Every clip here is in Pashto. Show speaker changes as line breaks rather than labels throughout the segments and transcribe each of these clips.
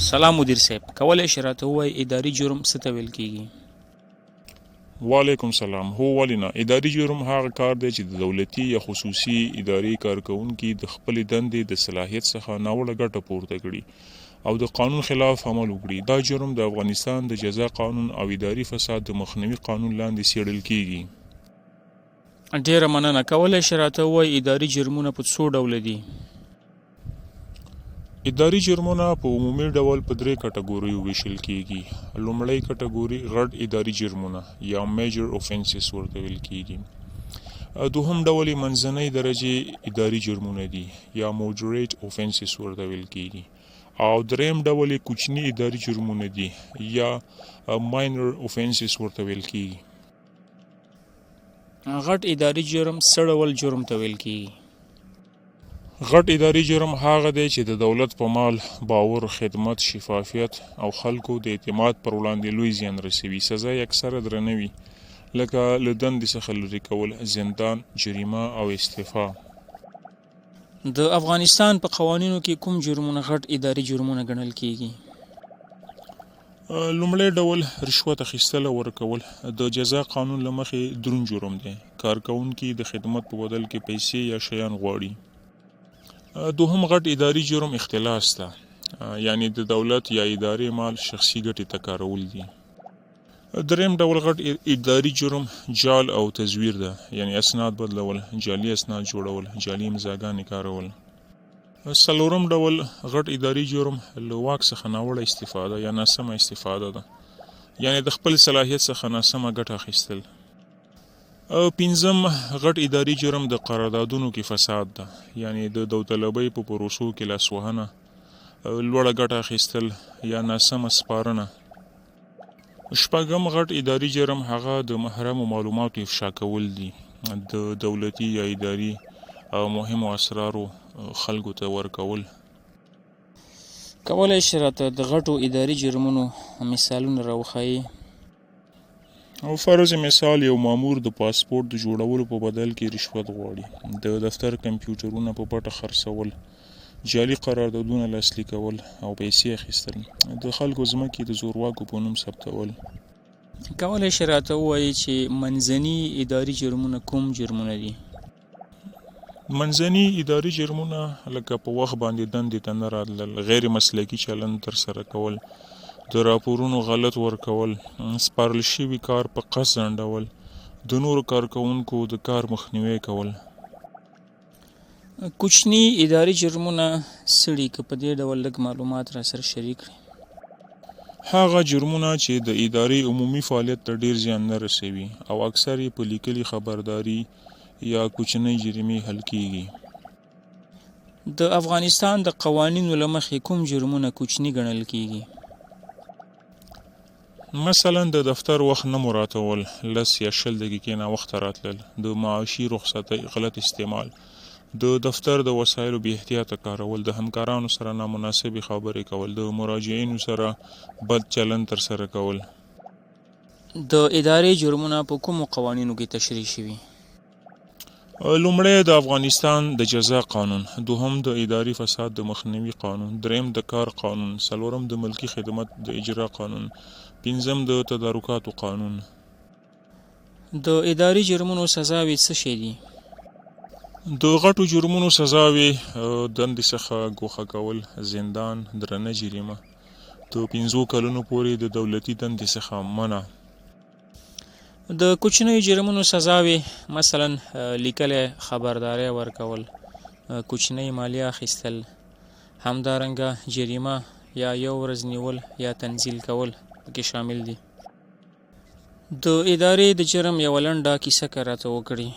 سلام مدیر صاحب، کولی شئ راته ووایئ اداري جرم څه ته ویل کیږي؟
وعلیکم سلام. هو ولې نه. اداري جرم هغه کار دی چې د دولتي یا خصوصي ادارې کارکوونکي د خپلې دندې د صلاحیت څخه ناوړه ګټه پورته کړي او د قانون خلاف عمل وکړي. دا جرم د افغانستان د جزا قانون او اداري فساد د مخنیوي قانون لاندې څیړل کیږي.
ډیره مننه. کولی شئ راته ووایئ اداري جرمونه په څو ډوله دي؟
اداري جرمونه په عمومي ډول په درې کټګوریو ویشل کیږي. لومړی کټګوري غټ اداري جرمونه یا میجر اوفنسز ورته ویل کیږي. دوهم ډول منځنۍ درجې اداري جرمونه دي یا موډریټ اوفنسز ورته ویل کیږي. او دریم ډول کوچني اداري جرمونه دي یا ماینر اوفنسز ورته ویل کیږي.
غټ اداري جرم څه ډول جرم ته ویل کیږي؟
غټ اداري جرم هغه دی چې د دولت په مال، باور، خدمت، شفافیت او خلکو د اعتماد پر وړاندې لوی زیان رسوي. سزا یې اکثره درنه وي، لکه له دندې څخه لرې کول، زندان، جریمه او استعفا.
د افغانستان په قوانینو کې کوم جرمونه غټ اداري جرمونه ګڼل کیږي؟
لومړی ډول رشوت اخیستل او ورکول د جزا قانون له مخې دروند جرم دی. کارکوونکي د خدمت په بدل کې پیسې یا شیان غواړي. دوهم غټ اداري جرم اختلاس ده، یعنی د دولت یا ادارې مال شخصي ګټې ته کارول دي. دریم ډول غټ اداري جرم جال او تزویر ده، یعنی اسناد بدلول، جعلي اسناد جوړول، جعلي امضاګانې کارول. څلورم ډول غټ اداري جرم له واک څخه ناوړه استفاده یا ناسمه استفاده ده، یعنی د خپل صلاحیت څخه ناسمه ګټه اخیستل. پنځم غټ اداري جرم د قراردادونو کې فساد ده، یعنی د داوطلبۍ په پروسو کې لاسوهنه، لوړه ګټه اخیستل یا ناسمه سپارنه. شپږم غټ اداري جرم هغه د محرمو معلوماتو افشا کول دي، د دولتي یا اداري او مهمو اسرارو خلکو ته ورکول.
کولی شئ راته د غټو اداري جرمونو مثالونه راوښایئ؟
او فرض مثال یو مامور د پاسپورت د جوړولو په بدل کې رشوت غواړي، د دفتر کمپیوټرونه په پټه خرڅول، جعلي قراردادونه لاسلیک کول او پیسې اخیستل، د خلکو ځمکې د زورواکو په نوم ثبتول.
کولی شئ راته ووایئ چې منځني اداري جرمونه کوم جرمونه دي؟
منځني اداري جرمونه لکه په وخت باندې دندې ته نه راتلل، غیر مسلکي چلند ترسره کول، د راپورونو غلط ورکول، سپارل شوي کار په قصد ځنډول، د نورو کارکوونکو د کار مخنیوی کول.
کوچني اداري جرمونه څه دي؟ که په دې ډول لږ معلومات را سره شریک کړئ.
هغه جرمونه چې د ادارې عمومي فعالیت ته ډیر زیان نه رسوي او اکثر یې په لیکلي خبرداري یا کوچنۍ جریمې حل کیږي.
د افغانستان د قوانینو له مخې کوم جرمونه کوچني ګڼل کیږي؟
مثلا د دفتر وخت نه مراعاتول، 10 یا 20 دقیقې ناوخته راتلل، د معاشي رخصتۍ غلط استعمال، د دفتر د وسایلو بې احتیاطه کارول، د همکارانو سره نامناسبې خبرې کول، د مراجعینو سره بد چلند ترسره کول.
د اداري جرمونه په کومو قوانینو کې تشریح شوي؟
لومړی د افغانستان د جزا قانون، دوهم د اداري فساد د مخنیوي قانون، دریم د کار قانون، څلورم د ملکي خدمت د اجرا قانون، پنځم د تدارکاتو قانون.
د اداري جرمونو سزاوې څه شی دي؟
د غټو جرمونو سزاوې دندې څخه ګوښه کول، زندان، درنه جریمه، د 5 کلونو پورې د دولتي دندې څخه منع.
د کوچنیو جرمونو سزاوې مثلا لیکلی خبرداری ورکول، کوچنۍ مالیه اخیستل، همدارنګه جریمه یا 1 ورځ نیول یا تنزیل کول پکې شامل دي. د ادارې د جرم یوه لنډه کیسه که راته وکړي؟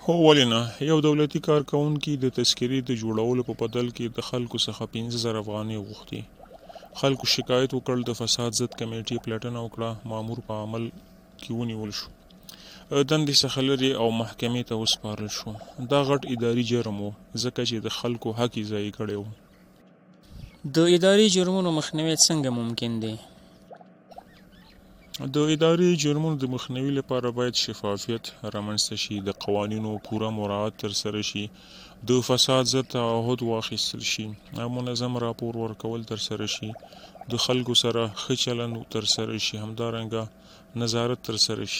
هو ولې نه. یو دولتي کارکوونکي د تذکرې د جوړولو په بدل کې د خلکو څخه 15,000 افغانۍ غوښتي. خلکو شکایت وکړ، د فساد ضد کمیټې پلټنه وکړه، مامور په عمل کې ونیول شو، دندې څخه لرې او محکمې ته وسپارل شو. دا غټ اداري جرم و ځکه چې د خلکو حق یې ضایع کړی و.
د اداري جرمونو مخنیوی څنګه ممکن دی؟
د اداري جرمونو د مخنیوي لپاره باید شفافیت رامنځته شي، د قوانینو پوره مراعات ترسره شي، د فساد ضد تعهد واخیستل شي، منظم راپور ورکول ترسره شي، د خلکو سره ښه چلند ترسره شي، همدارنګه نظارت ترسره شي.